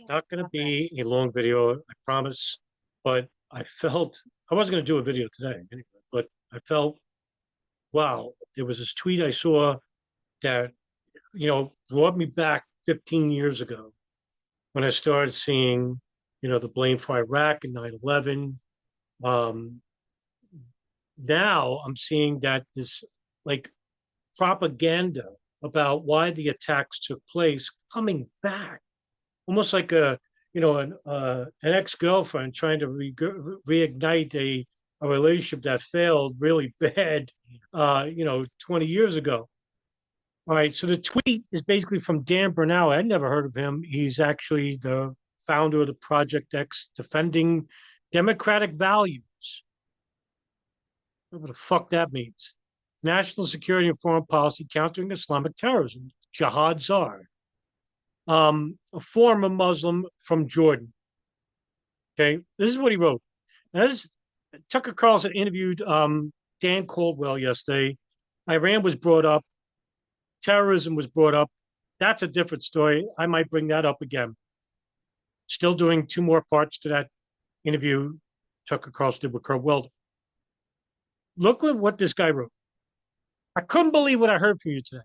Not going to be a long video, I promise. But I felt I wasn't going to do a video today anyway, but I felt, wow, there was this tweet I saw that, brought me back 15 years ago when I started seeing, the blame for Iraq and 9/11. Um, Now I'm seeing that this like propaganda about why the attacks took place coming back almost like an ex-girlfriend trying to reignite a relationship that failed really bad 20 years ago. All right, so the tweet is basically from Dan Bernal. I'd never heard of him. He's actually the founder of the Project X, defending democratic values. What the fuck that means? National security and foreign policy countering Islamic terrorism. Jihad czar. A former Muslim from Jordan. Okay, this is what he wrote. Now, Tucker Carlson interviewed Dan Caldwell yesterday. Iran was brought up. Terrorism was brought up. That's a different story. I might bring that up again. Still doing two more parts to that interview Tucker Carlson did with Kurt Weldon. Look at what this guy wrote. I couldn't believe what I heard from you today.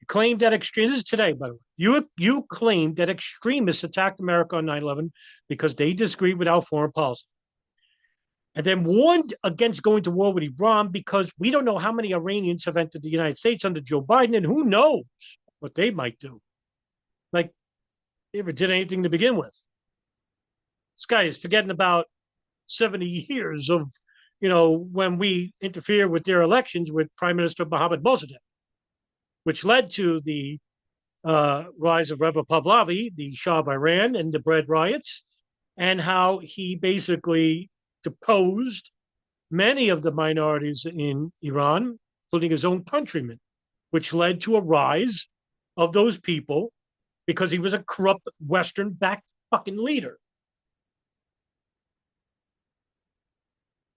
You claimed that this is today, by the way. You claimed that extremists attacked America on 9/11 because they disagreed with our foreign policy. And then warned against going to war with Iran because we don't know how many Iranians have entered the United States under Joe Biden, and who knows what they might do. Like, they never did anything to begin with. This guy is forgetting about 70 years of, when we interfere with their elections with Prime Minister Mohammad Mossadegh, which led to the rise of Reza Pahlavi, the Shah of Iran, and the bread riots, and how he basically deposed many of the minorities in Iran, including his own countrymen, which led to a rise of those people because he was a corrupt Western-backed fucking leader.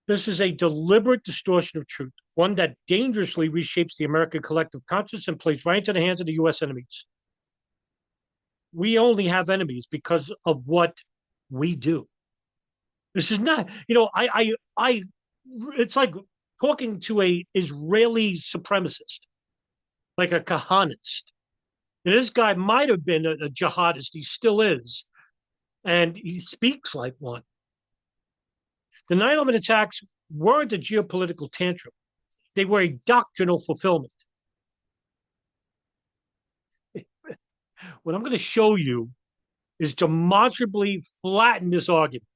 This is a deliberate distortion of truth, one that dangerously reshapes the American collective conscience and plays right into the hands of the U.S. enemies. We only have enemies because of what we do. This is not, it's like talking to a Israeli supremacist, like a Kahanist. And this guy might have been a jihadist. He still is. And he speaks like one. The 9/11 attacks weren't a geopolitical tantrum. They were a doctrinal fulfillment. What I'm going to show you is demonstrably flatten this argument.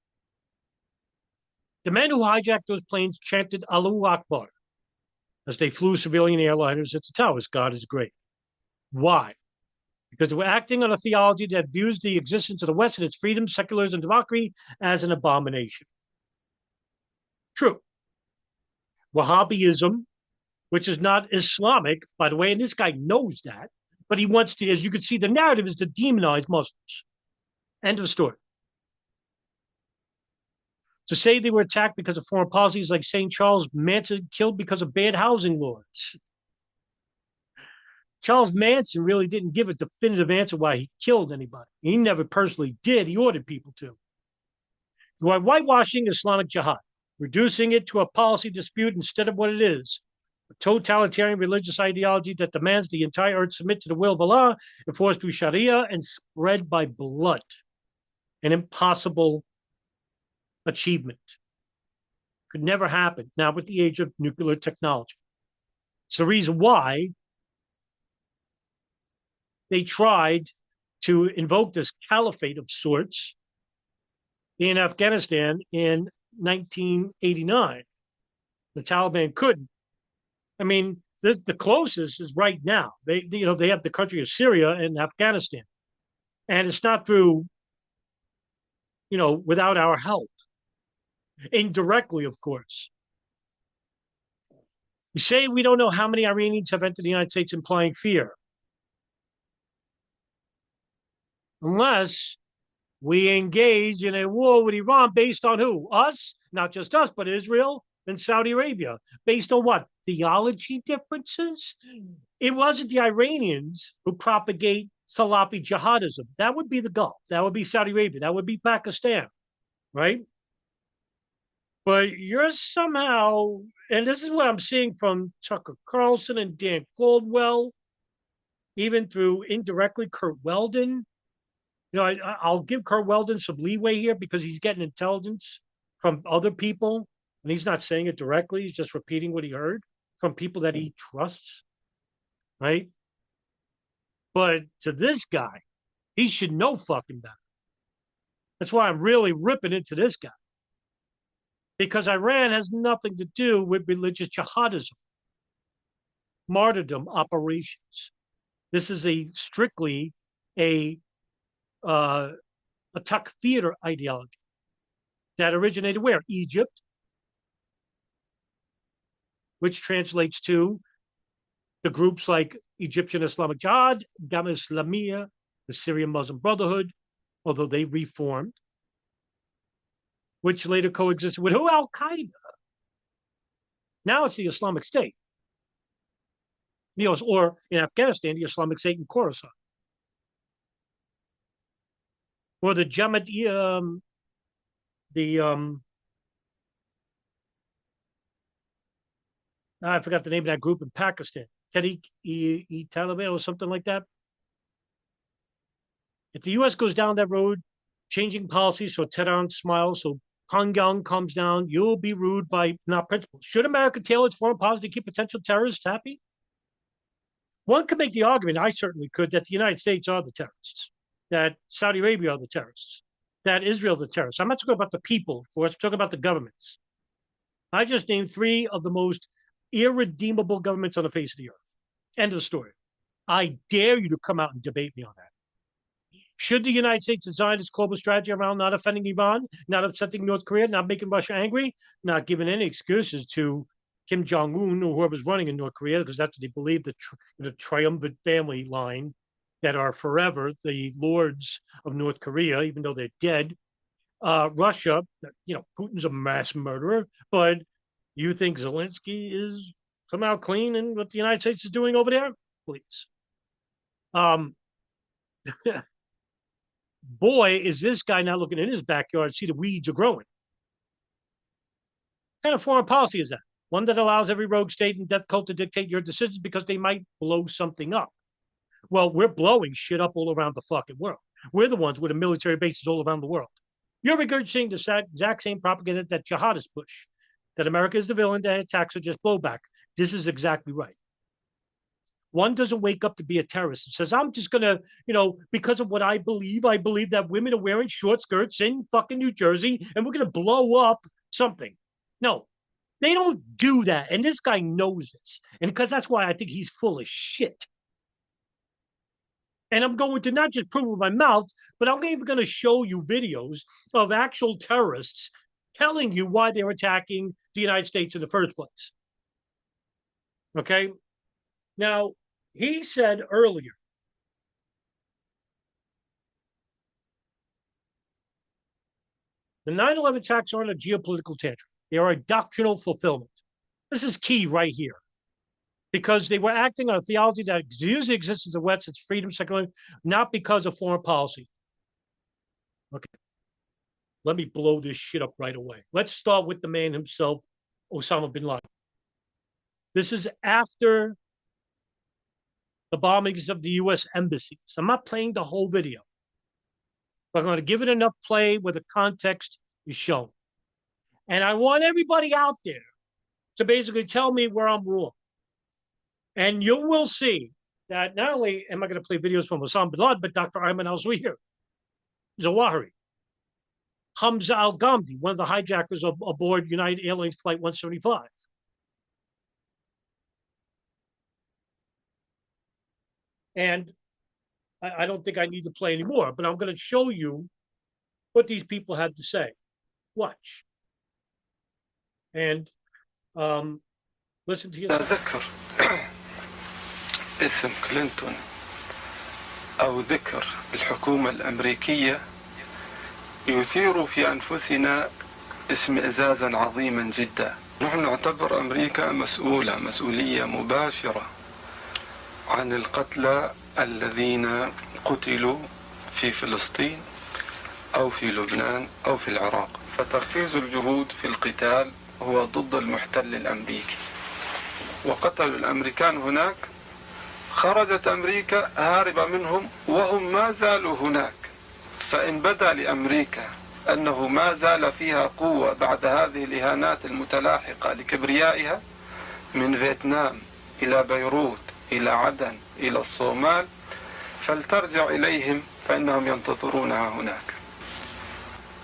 The men who hijacked those planes chanted Allahu Akbar as they flew civilian airliners at the towers. God is great. Why? Because they were acting on a theology that views the existence of the West and its freedom, secularism, and democracy as an abomination. True. Wahhabism, which is not Islamic, by the way, and this guy knows that, but he wants to, as you can see, the narrative is to demonize Muslims. End of story. To say they were attacked because of foreign policy is like saying Charles Manson killed because of bad housing laws. Charles Manson really didn't give a definitive answer why he killed anybody. He never personally did. He ordered people to. By whitewashing Islamic jihad, reducing it to a policy dispute instead of what it is, a totalitarian religious ideology that demands the entire earth submit to the will of Allah, enforced through Sharia and spread by blood. An impossible achievement. Could never happen now with the age of nuclear technology. It's the reason why they tried to invoke this caliphate of sorts in Afghanistan in 1989. The Taliban couldn't. I mean, the closest is right now. They have the country of Syria and Afghanistan, and it's not through, without our help. Indirectly, of course. You say we don't know how many Iranians have entered the United States, implying fear. Unless we engage in a war with Iran based on who? Us? Not just us, but Israel and Saudi Arabia. Based on what? Theology differences? It wasn't the Iranians who propagate Salafi jihadism. That would be the Gulf. That would be Saudi Arabia. That would be Pakistan, right? But you're somehow, and this is what I'm seeing from Tucker Carlson and Dan Caldwell, even through indirectly Kurt Weldon. You know, I'll give Kurt Weldon some leeway here because he's getting intelligence from other people, and he's not saying it directly. He's just repeating what he heard from people that he trusts, right? But to this guy, he should know fucking better. That's why I'm really ripping into this guy. Because Iran has nothing to do with religious jihadism, martyrdom operations. This is strictly a takfir ideology that originated where? Egypt, which translates to the groups like Egyptian Islamic Jihad, Gamma Islamiyah, the Syrian Muslim Brotherhood, although they reformed, which later coexisted with who? Al-Qaeda. Now it's the Islamic State. You know, or in Afghanistan, the Islamic State in Khorasan. Or the Jamaat, I forgot the name of that group in Pakistan, Tehreek-e-Taliban or something like that. If the U.S. goes down that road, changing policy so Tehran smiles, so Pyongyang comes down, you'll be ruled by not principles. Should America tailor its foreign policy to keep potential terrorists happy? One could make the argument, I certainly could, that the United States are the terrorists, that Saudi Arabia are the terrorists, that Israel are the terrorists. I'm not talking about the people, of course, I'm talking about the governments. I just named 3 of the most irredeemable governments on the face of the earth. End of story. I dare you to come out and debate me on that. Should the United States design its global strategy around not offending Iran, not upsetting North Korea, not making Russia angry, not giving any excuses to Kim Jong-un or whoever's running in North Korea, because that's what they believe, the triumvirate family line that are forever the lords of North Korea, even though they're dead. Russia, you know, Putin's a mass murderer, but you think Zelensky is somehow clean in what the United States is doing over there? Please. Boy, is this guy not looking in his backyard to see the weeds are growing. What kind of foreign policy is that? One that allows every rogue state and death cult to dictate your decisions because they might blow something up. Well, we're blowing shit up all around the fucking world. We're the ones with the military bases all around the world. You're regurgitating the exact same propaganda that jihadists push, that America is the villain, that attacks are just blowback. This is exactly right. One doesn't wake up to be a terrorist and says, I'm just going to, you know, because of what I believe that women are wearing short skirts in fucking New Jersey and we're going to blow up something. No, they don't do that. And this guy knows this. And because that's why I think he's full of shit. And I'm going to not just prove with my mouth, but I'm even going to show you videos of actual terrorists telling you why they're attacking the United States in the first place. Okay? Now, he said earlier, the 9/11 attacks aren't a geopolitical tantrum. They are a doctrinal fulfillment. This is key right here. Because they were acting on a theology that usually exists as a wet, it's freedom, secular, not because of foreign policy. Okay. Let me blow this shit up right away. Let's start with the man himself, Osama bin Laden. This is after the bombings of the U.S. embassies. I'm not playing the whole video, but I'm going to give it enough play where the context is shown. And I want everybody out there to basically tell me where I'm wrong. And you will see that not only am I going to play videos from Osama bin Laden, but Dr. Ayman al-Zawahiri, Zawahiri, Hamza al-Ghamdi, one of the hijackers aboard United Airlines Flight 175. And I don't think I need to play anymore, but I'm going to show you what these people had to say. Watch. And listen to yourself. اسم كلينتون أو ذكر الحكومة الأمريكية يثير في أنفسنا اشمئزازا عظيما جدا. نحن نعتبر أمريكا مسؤولية مباشرة عن القتلى الذين قتلوا في فلسطين أو في لبنان أو في العراق. فتركيز الجهود في القتال هو ضد المحتل الأمريكي، وقتلوا الأمريكان هناك. خرجت أمريكا هاربة منهم وهم ما زالوا هناك. فإن بدا لأمريكا أنه ما زال فيها قوة بعد هذه الإهانات المتلاحقة لكبريائها من فيتنام إلى بيروت إلى عدن إلى الصومال، فلترجع إليهم فإنهم ينتظرونها هناك.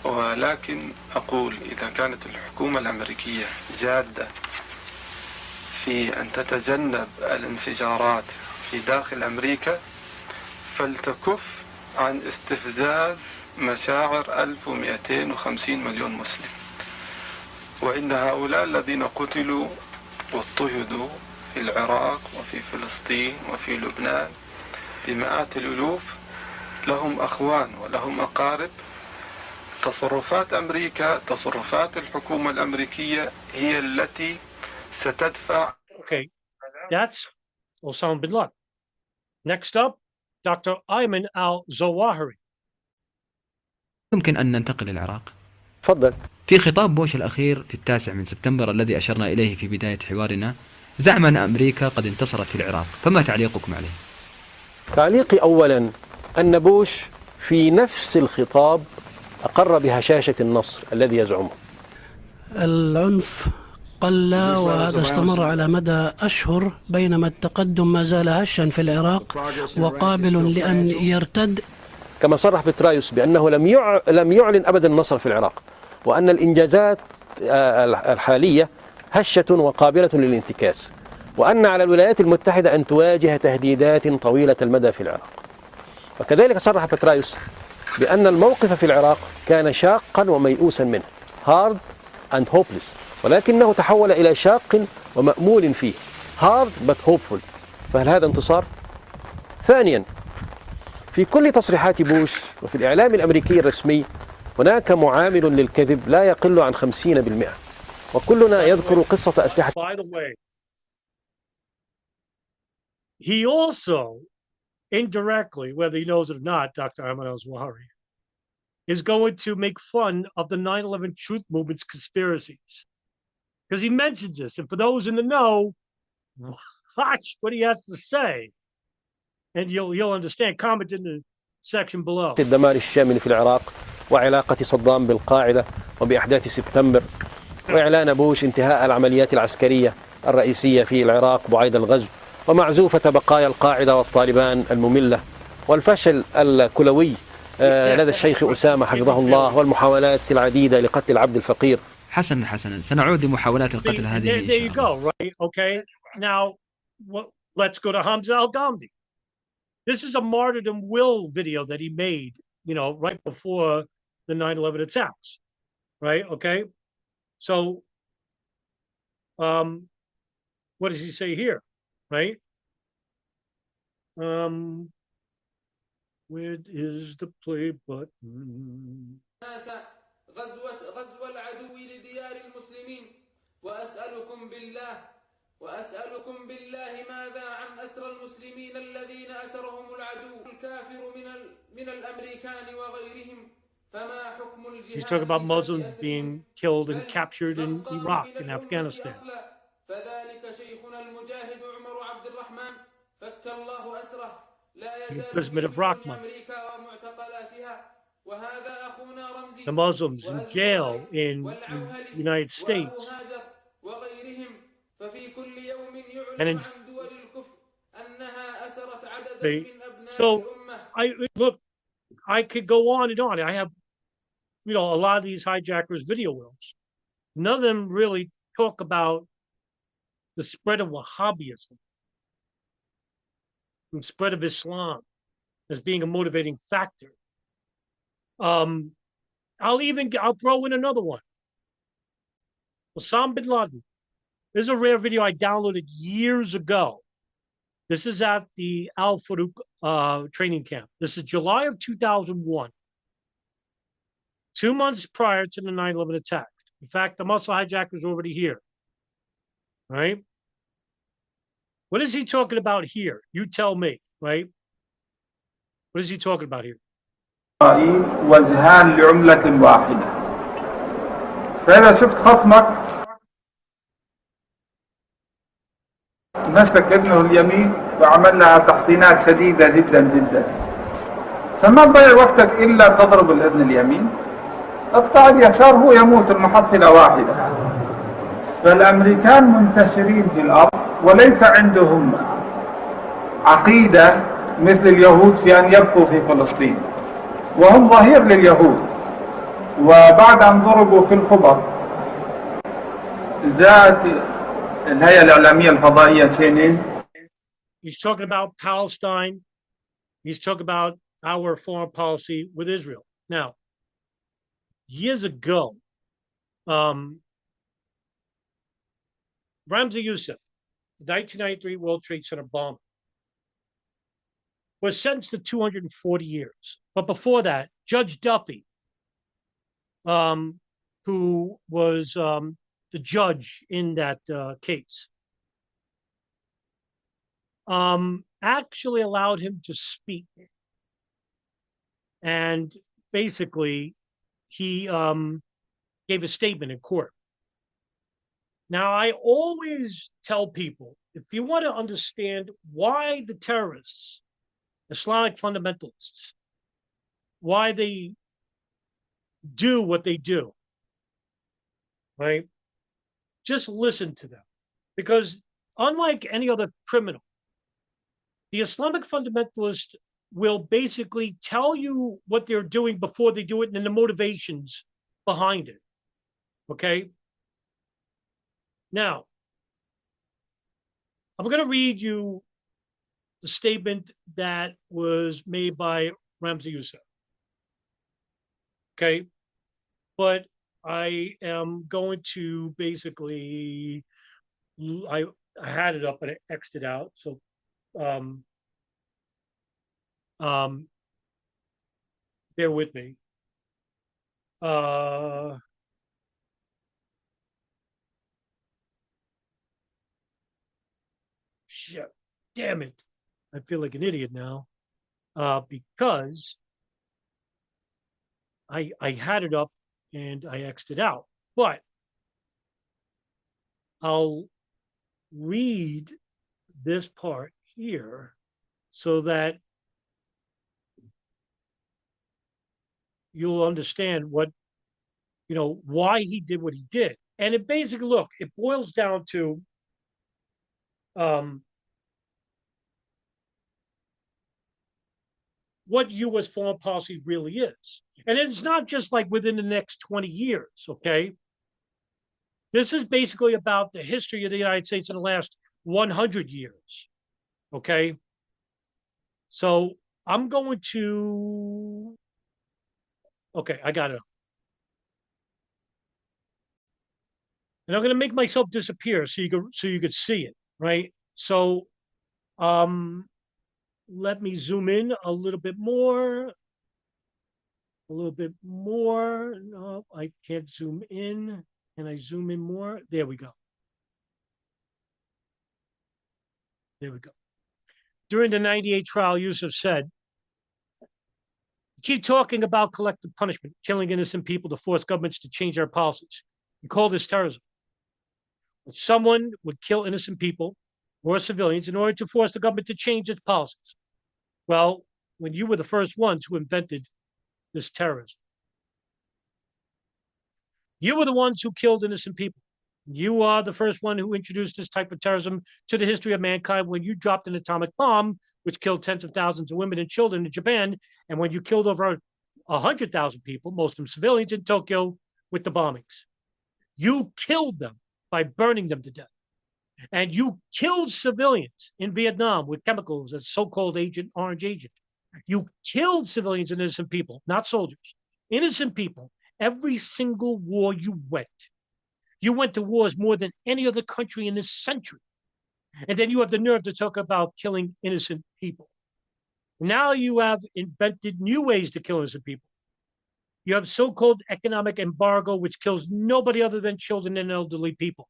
ولكن أقول إذا كانت الحكومة الأمريكية جادة في أن تتجنب الانفجارات في داخل أمريكا، فلتكف عن استفزاز مشاعر 1250 مليون مسلم. وإن هؤلاء الذين قتلوا واضطهدوا في العراق وفي فلسطين وفي لبنان بمئات الألوف لهم أخوان ولهم أقارب. تصرفات أمريكا، تصرفات الحكومة الأمريكية هي التي ستدفع. Okay, that's Osama bin Laden. Next up, Dr. Ayman al-Zawahiri. يمكن أن ننتقل للعراق. تفضل. في خطاب بوش الأخير في 9 سبتمبر الذي أشرنا إليه في بداية حوارنا، زعم أن أمريكا قد انتصرت في العراق، فما تعليقكم عليه؟ تعليقي أولا أن بوش في نفس الخطاب أقر بهشاشة النصر الذي يزعمه. العنف قل وهذا استمر على مدى أشهر، بينما التقدم ما زال هشا في العراق وقابل لأن يرتد. كما صرح بترايوس بأنه لم يعلن أبدا النصر في العراق، وأن الإنجازات الحالية هشة وقابلة للانتكاس، وأن على الولايات المتحدة أن تواجه تهديدات طويلة المدى في العراق. وكذلك صرح بترايوس بأن الموقف في العراق كان شاقا وميؤوسا منه، hard and hopeless، ولكنه تحول إلى شاق ومأمول فيه، hard but hopeful. فهل هذا انتصار؟ ثانيا، في كل تصريحات بوش وفي الإعلام الأمريكي الرسمي هناك معامل للكذب لا يقل عن 50%، وكلنا يذكر قصة أسلحة. By the way, he also indirectly, whether he knows it or not, Dr. Ayman al-Zawahiri, is going to make fun of the 9/11 truth movement's conspiracies. Because he mentions this. And for those in the know, watch what he has to say. And you'll understand. Comment in the section below. الدمار الشامل في العراق وعلاقة صدام بالقاعدة وبأحداث سبتمبر، وإعلان بوش انتهاء العمليات العسكرية الرئيسية في العراق بعيد الغزو، ومعزوفة بقايا القاعدة والطالبان المملة، والفشل الكلوي لدى الشيخ أسامة حفظه الله، والمحاولات العديدة لقتل العبد الفقير. حسنا سنعود لمحاولات القتل هذه. There you go, right? Okay. Now, let's go to Hamza al-Ghamdi. This is a martyrdom will video that he made, right before the 9/11 attacks, right? Okay. So, what does he say here, right? Where is the play button? غزو العدو لديار المسلمين، وأسألكم بالله ماذا عن أسر المسلمين الذين أسرهم العدو الكافر من الأمريكان وغيرهم، فما حكم الجهاد. He's talking about Muslims being killed and captured in Iraq and Afghanistan. فذلك شيخنا المجاهد عمر عبد الرحمن فك الله أسره، لا imprisonment of Rahman. The Muslims in jail in the United States. And so I could go on and on. I have, a lot of these hijackers video wills. None of them really talk about the spread of Wahhabism and spread of Islam as being a motivating factor. I'll throw in another one. Osama bin Laden. There's a rare video I downloaded years ago. This is at the Al Farouk training camp. This is July of 2001. 2 months prior to the 9/11 attack. In fact, the muscle hijackers are already here. Right? What is he talking about here? You tell me, right? What is he talking about here? وجهان لعملة واحدة. فإذا شفت خصمك مسك ابنه اليمين وعمل لها تحصينات شديدة جدا جدا، فما تضيع وقتك إلا تضرب الإذن اليمين، اقطع اليسار هو يموت، المحصلة واحدة. فالأمريكان منتشرين في الأرض وليس عندهم عقيدة مثل اليهود في أن يبقوا في فلسطين، وهم ظهير لليهود. وبعد أن ضربوا في الخبر جاءت الهيئة الإعلامية الفضائية CNN. He's talking about Palestine. He's talking about our foreign policy with Israel. Now, years ago, Ramzi Youssef, the 1993 World Trade Center bomber, was sentenced to 240 years. But before that, Judge Duffy, who was the judge in that case, actually allowed him to speak. And basically, he gave a statement in court. Now, I always tell people, if you want to understand why the terrorists, Islamic fundamentalists, why they do what they do, right? Just listen to them. Because unlike any other criminal, the Islamic fundamentalist will basically tell you what they're doing before they do it and the motivations behind it. Okay? Now, I'm going to read you the statement that was made by Ramzi Youssef. Okay? But I am going to basically, I had it up and I X'd it out. So, bear with me. Shit, damn it. I feel like an idiot now because I had it up and I X'd it out. But I'll read this part here so that you'll understand what, why he did what he did. And it basically, look, it boils down to what U.S. foreign policy really is. And it's not just like within the next 20 years, okay? This is basically about the history of the United States in the last 100 years, okay? So I'm going to, okay, I got it. And I'm going to make myself disappear so you could see it, right? So let me zoom in a little bit more. A little bit more. No, I can't zoom in. Can I zoom in more? There we go. There we go. During the 98 trial, Youssef said, "You keep talking about collective punishment, killing innocent people to force governments to change their policies. You call this terrorism. When someone would kill innocent people or civilians in order to force the government to change its policies. Well, when you were the first ones who invented this terrorism. You were the ones who killed innocent people. You are the first one who introduced this type of terrorism to the history of mankind when you dropped an atomic bomb, which killed tens of thousands of women and children in Japan, and when you killed over 100,000 people, most of them civilians, in Tokyo with the bombings. You killed them by burning them to death. And you killed civilians in Vietnam with chemicals as so-called Agent Orange Agent. You killed civilians and innocent people, not soldiers. Innocent people. Every single war you went. You went to wars more than any other country in this century. And then you have the nerve to talk about killing innocent people. Now you have invented new ways to kill innocent people. You have so-called economic embargo, which kills nobody other than children and elderly people.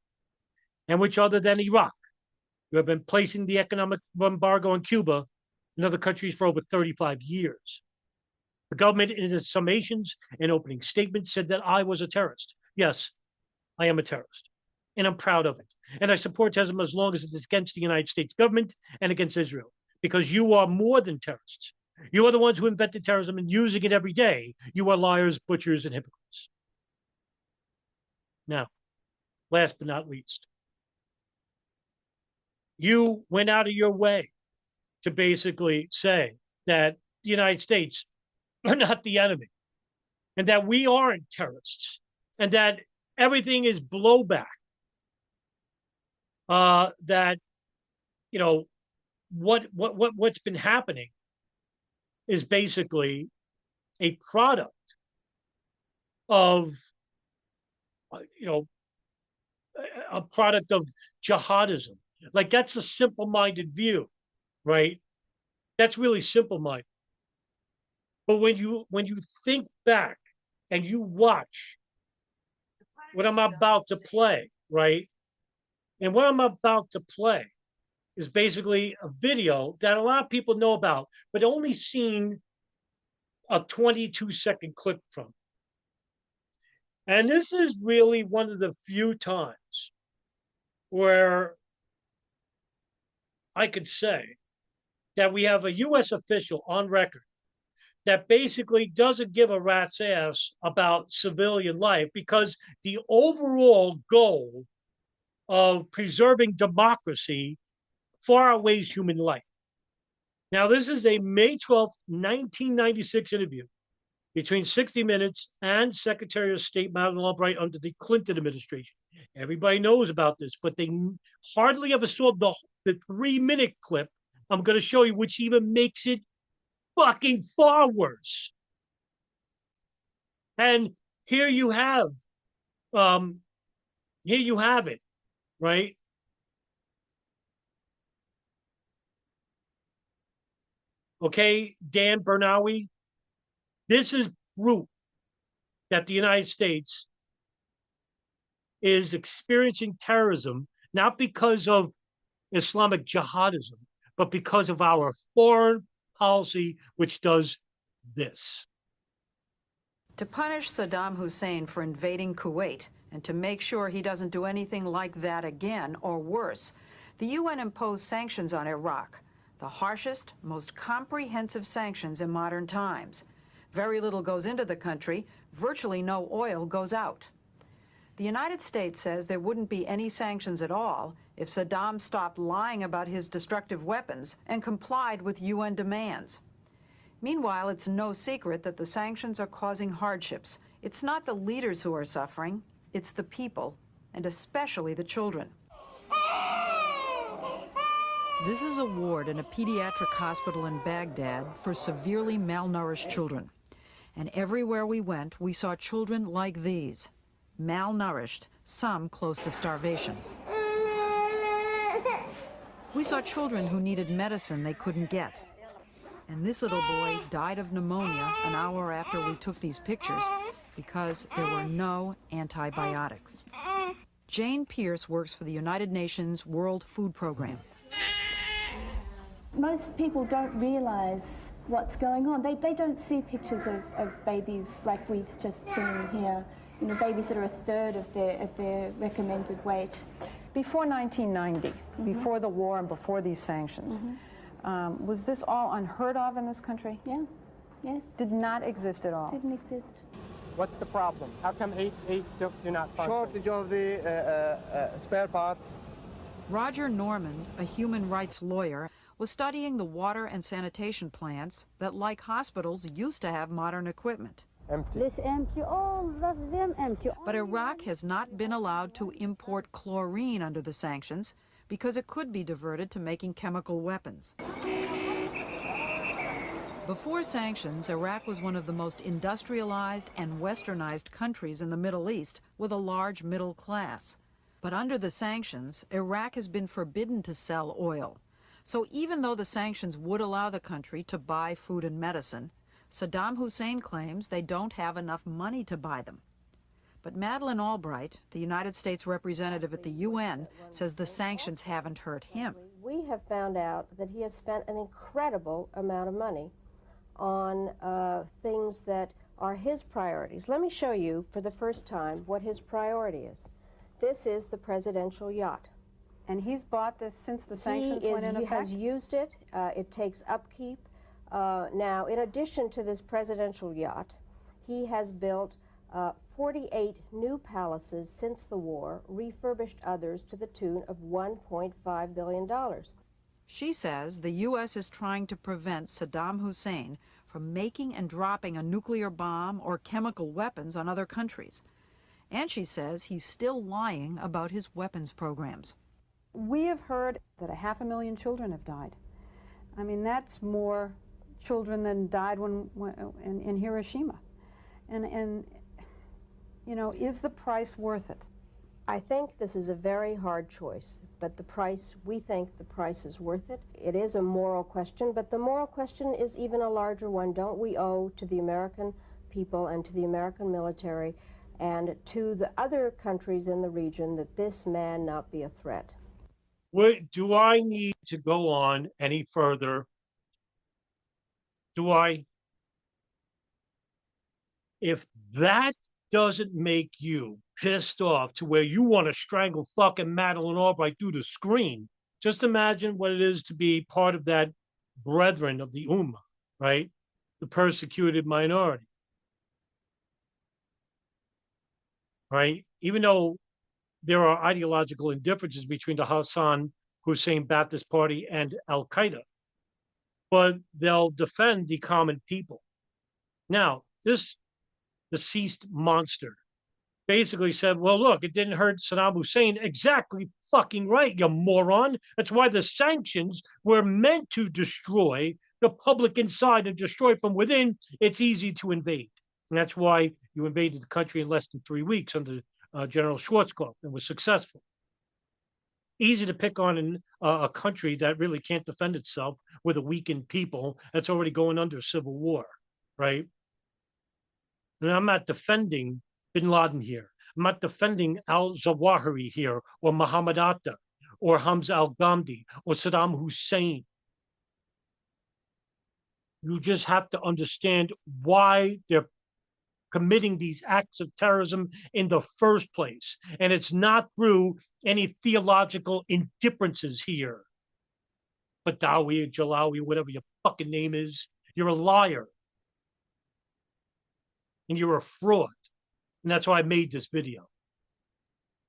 And which other than Iraq. You have been placing the economic embargo on Cuba, in other countries for over 35 years. The government, in its summations and opening statements, said that I was a terrorist. Yes, I am a terrorist, and I'm proud of it. And I support terrorism as long as it is against the United States government and against Israel, because you are more than terrorists. You are the ones who invented terrorism and using it every day. You are liars, butchers, and hypocrites. Now, last but not least, you went out of your way to basically say that the United States are not the enemy, and that we aren't terrorists, and that everything is blowback. That, you know, what's been happening is basically a product of, a product of jihadism. Like, that's a simple-minded view, right? That's really simple-minded. But when you think back and you watch what I'm about to play, right? And what I'm about to play is basically a video that a lot of people know about, but only seen a 22-second clip from. And this is really one of the few times where I could say that we have a U.S. official on record that basically doesn't give a rat's ass about civilian life, because the overall goal of preserving democracy far outweighs human life. Now, this is a May 12th, 1996 interview between 60 Minutes and Secretary of State Madeleine Albright under the Clinton administration. Everybody knows about this, but they hardly ever saw the 3-minute clip I'm going to show you, which even makes it fucking far worse. And here you have it, right? Okay, Dan Burmawi, this is proof that the United States is experiencing terrorism, not because of Islamic jihadism, but because of our foreign policy, which does this. To punish Saddam Hussein for invading Kuwait and to make sure he doesn't do anything like that again or worse, the UN imposed sanctions on Iraq, the harshest, most comprehensive sanctions in modern times. Very little goes into the country, virtually no oil goes out. The United States says there wouldn't be any sanctions at all if Saddam stopped lying about his destructive weapons and complied with UN demands. Meanwhile, it's no secret that the sanctions are causing hardships. It's not the leaders who are suffering, it's the people, and especially the children. This is a ward in a pediatric hospital in Baghdad for severely malnourished children. And everywhere we went, we saw children like these, malnourished, some close to starvation. We saw children who needed medicine they couldn't get. And this little boy died of pneumonia an hour after we took these pictures because there were no antibiotics. Jane Pierce works for the United Nations World Food Program. Most people don't realize what's going on. They don't see pictures of babies like we've just seen here. You know, babies that are a third of their recommended weight. Before 1990, before the war and before these sanctions, was this all unheard of in this country? Yeah, yes. Did not exist at all? Didn't exist. What's the problem? How come aid do not function? Shortage of the spare parts. Roger Normand, a human rights lawyer, was studying the water and sanitation plants that, like hospitals, used to have modern equipment. Empty. This empty, all of them empty. But Iraq has not been allowed to import chlorine under the sanctions because it could be diverted to making chemical weapons. Before sanctions, Iraq was one of the most industrialized and westernized countries in the Middle East with a large middle class. But under the sanctions, Iraq has been forbidden to sell oil. So even though the sanctions would allow the country to buy food and medicine, Saddam Hussein claims they don't have enough money to buy them. But Madeleine Albright, the United States representative at the UN, says the sanctions haven't hurt him. We have found out that he has spent an incredible amount of money on things that are his priorities. Let me show you for the first time what his priority is. This is the presidential yacht. And he's bought this since the sanctions went into effect? He has used it. It takes upkeep. Now, in addition to this presidential yacht, he has built 48 new palaces since the war, refurbished others to the tune of $1.5 billion. She says the U.S. is trying to prevent Saddam Hussein from making and dropping a nuclear bomb or chemical weapons on other countries. And she says he's still lying about his weapons programs. We have heard that 500,000 children have died. I mean, that's more children than died in Hiroshima. And you know, is the price worth it? I think this is a very hard choice, but the price, we think the price is worth it. It is a moral question, but the moral question is even a larger one. Don't we owe to the American people and to the American military and to the other countries in the region that this man not be a threat? Do I need to go on any further? Do I? If that doesn't make you pissed off to where you want to strangle fucking Madeleine Albright through the screen, just imagine what it is to be part of that brethren of the Ummah, right? The persecuted minority, right? Even though there are ideological indifferences between the Hassan Hussein Ba'athist Party and Al-Qaeda, but they'll defend the common people. Now, this deceased monster basically said, well, look, it didn't hurt Saddam Hussein. Exactly fucking right, you moron. That's why the sanctions were meant to destroy the public inside and destroy from within. It's easy to invade. And that's why you invaded the country in less than 3 weeks under General Schwarzkopf and was successful. Easy to pick on a country that really can't defend itself with a weakened people that's already going under civil war, right? And I'm not defending bin Laden here. I'm not defending al-Zawahiri here, or Muhammad Atta, or Hamza al-Ghamdi, or Saddam Hussein. You just have to understand why they're committing these acts of terrorism in the first place. And it's not through any theological indifferences here. Badawi, Jalawi, whatever your fucking name is, you're a liar. And you're a fraud. And that's why I made this video.